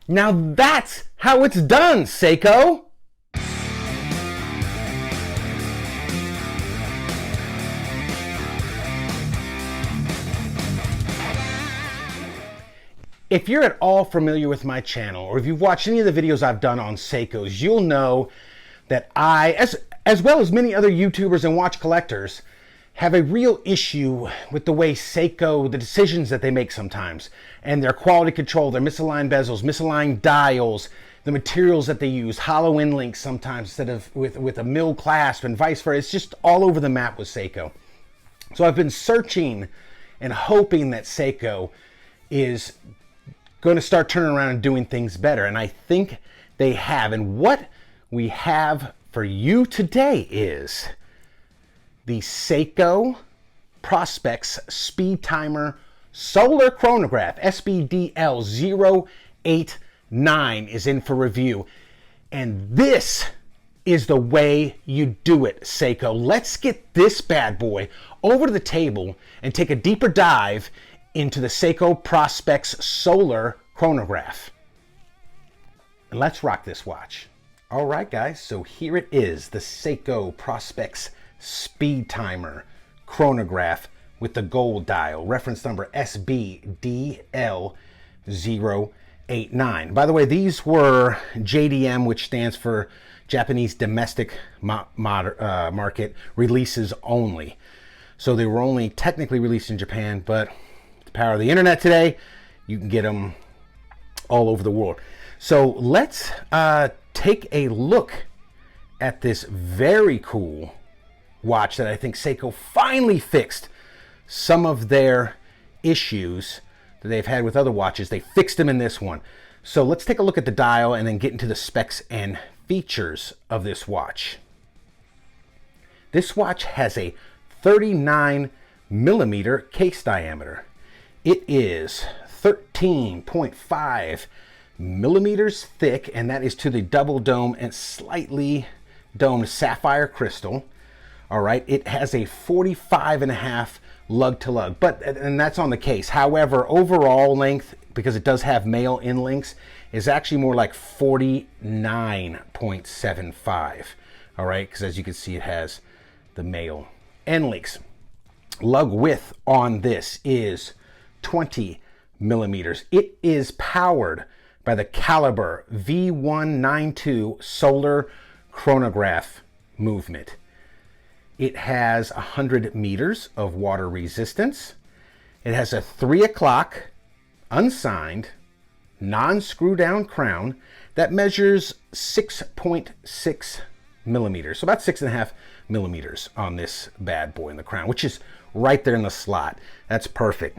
Now that's how it's done, Seiko! If you're at all familiar with my channel, or if you've watched any of the videos I've done on Seikos, you'll know that I, as well as many other YouTubers and watch collectors, have a real issue with the way Seiko, the decisions that they make sometimes, and their quality control, their misaligned bezels, misaligned dials, the materials that they use, hollow end links sometimes instead of with a mill clasp and vice versa. It's just all over the map with Seiko. So I've been searching and hoping that Seiko is going to start turning around and doing things better, and I think they have. And what we have for you today is the Seiko Prospex Speedtimer Solar Chronograph. SBDL089 is in for review, and this is the way you do it, Seiko. Let's get this bad boy over to the table and take a deeper dive into the Seiko Prospex Solar Chronograph. And let's rock this watch. All right, guys, so here it is, the Seiko Prospex Speedtimer Chronograph with the gold dial, reference number SBDL089. By the way, these were JDM, which stands for Japanese Domestic Market Releases Only. So they were only technically released in Japan, but with the power of the internet today, you can get them all over the world. So let's take a look at this very cool watch that I think Seiko finally fixed some of their issues that they've had with other watches. They fixed them in this one. So let's take a look at the dial and then get into the specs and features of this watch. This watch has a 39 millimeter case diameter. It is 13.5 millimeters thick, and that is to the double dome and slightly domed sapphire crystal. All right, it has a 45.5 lug to lug, and that's on the case. However, overall length, because it does have male end links, is actually more like 49.75. All right, because as you can see, it has the male end links. Lug width on this is 20 millimeters. It is powered by the Caliber V192 solar chronograph movement. It has 100 meters of water resistance. It has a 3 o'clock unsigned non-screw down crown that measures 6.6 millimeters, so about 6.5 millimeters on this bad boy in the crown, which is right there in the slot. That's perfect.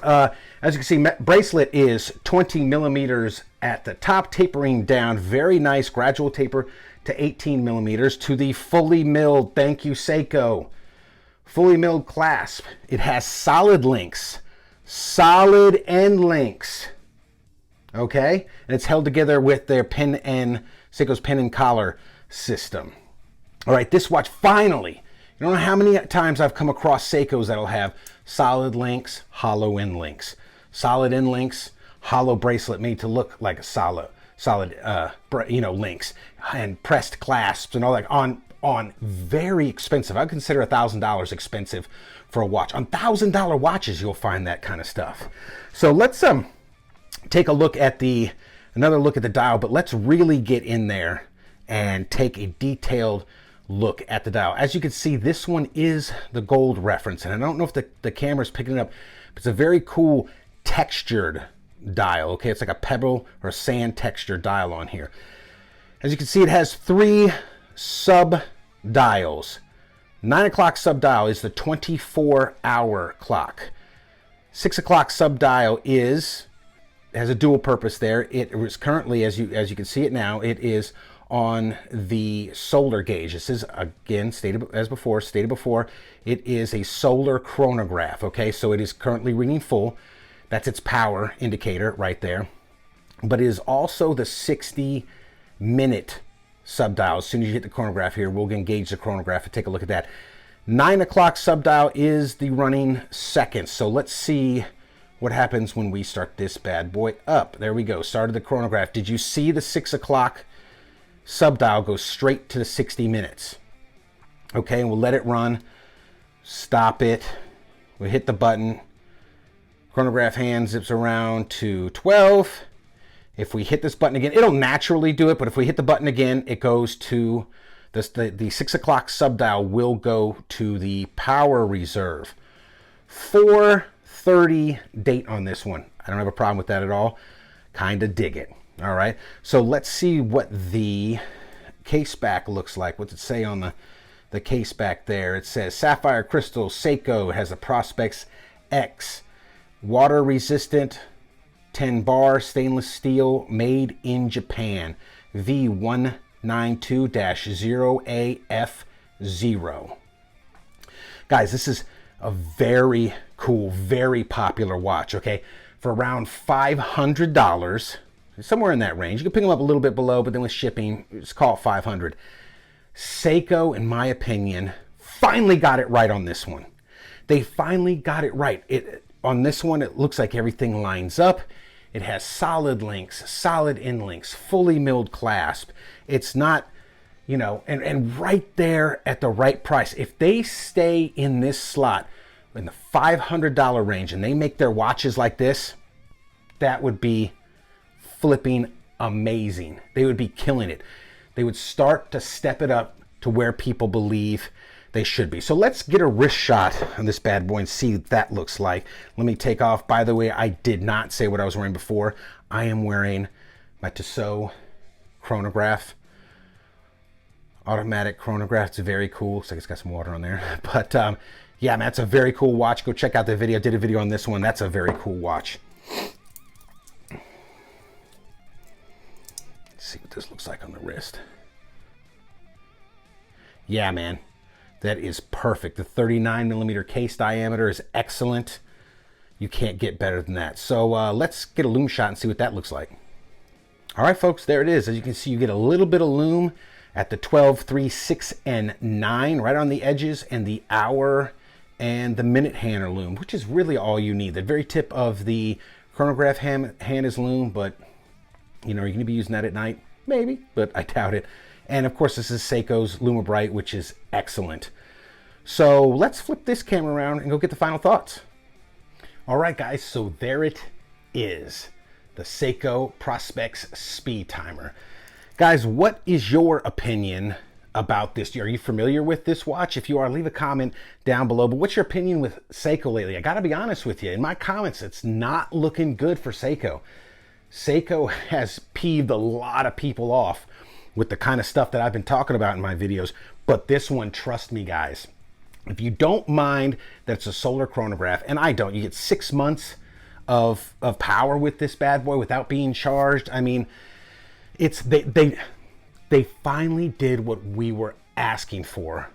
As you can see, bracelet is 20 millimeters at the top, tapering down. Very nice gradual taper to 18 millimeters to the fully milled, thank you Seiko, fully milled clasp. It has solid links, solid end links, okay? And it's held together with their Seiko's pin and collar system. All right, this watch finally, you don't know how many times I've come across Seikos that'll have solid links, hollow end links. Solid end links, hollow bracelet made to look like a solid links, and pressed clasps and all that on very expensive. I consider $1,000 expensive for a watch. On $1,000 watches, you'll find that kind of stuff. So let's take a look at another look at the dial, but let's really get in there and take a detailed look at the dial. As you can see, this one is the gold reference, and I don't know if the camera's picking it up, but it's a very cool textured dial. Okay, it's like a pebble or sand texture dial on here. As you can see, it has 3 sub dials. 9 o'clock sub dial is the 24-hour clock. 6 o'clock sub dial has a dual purpose there. It is currently, as you can see it now, it is on the solar gauge. This is, again, stated before, it is a solar chronograph, okay? So it is currently reading full. That's its power indicator right there. But it is also the 60-minute subdial. As soon as you hit the chronograph here, we'll engage the chronograph and take a look at that. 9 o'clock subdial is the running seconds. So let's see what happens when we start this bad boy up. There we go, started the chronograph. Did you see the 6 o'clock subdial go straight to the 60 minutes? Okay, and we'll let it run, stop it, we hit the button, chronograph hand zips around to 12. If we hit this button again, it'll naturally do it, but if we hit the button again, it goes to the 6 o'clock subdial will go to the power reserve. 4:30 date on this one. I don't have a problem with that at all. Kind of dig it. All right, so let's see what the case back looks like. What's it say on the case back there? It says sapphire crystal, Seiko. It has a Prospex X, water resistant, 10 bar stainless steel, made in Japan, V192-0AF0. Guys, this is a very cool, very popular watch, okay? For around $500, somewhere in that range. You can pick them up a little bit below, but then with shipping, just call it $500. Seiko, in my opinion, finally got it right on this one. They finally got it right. On this one, it looks like everything lines up. It has solid links, solid end links, fully milled clasp. It's not, you know, and right there at the right price. If they stay in this slot in the $500 range and they make their watches like this, that would be flipping amazing. They would be killing it. They would start to step it up to where people believe they should be. So let's get a wrist shot on this bad boy and see what that looks like. Let me take off. By the way, I did not say what I was wearing before. I am wearing my Tissot chronograph, automatic chronograph. It's very cool. Looks like it's got some water on there. But yeah, man, that's a very cool watch. Go check out the video. I did a video on this one. That's a very cool watch. Let's see what this looks like on the wrist. Yeah, man. That is perfect. The 39 millimeter case diameter is excellent. You can't get better than that. So let's get a lume shot and see what that looks like. All right, folks, there it is. As you can see, you get a little bit of lume at the 12, 3, 6, and 9, right on the edges, and the hour and the minute hand are lume, which is really all you need. The very tip of the chronograph hand is lume, but you know, are you going to be using that at night? Maybe, but I doubt it. And of course, this is Seiko's LumiBrite, which is excellent. So let's flip this camera around and go get the final thoughts. All right, guys, so there it is. The Seiko Prospex Speedtimer. Guys, what is your opinion about this? Are you familiar with this watch? If you are, leave a comment down below. But what's your opinion with Seiko lately? I got to be honest with you. In my comments, it's not looking good for Seiko. Seiko has peeved a lot of people off with the kind of stuff that I've been talking about in my videos. But this one, trust me, guys, if you don't mind that it's a solar chronograph, and I don't, you get 6 months of power with this bad boy without being charged. I mean, it's they finally did what we were asking for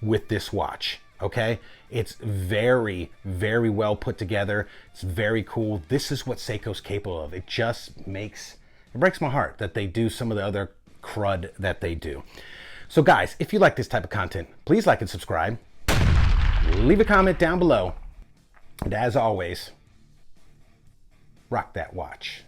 with this watch. Okay, it's very, very well put together. It's very cool. This is what Seiko's capable of. It just it breaks my heart that they do some of the other crud that they do. So guys, if you like this type of content, please like and subscribe. Leave a comment down below. And as always, rock that watch.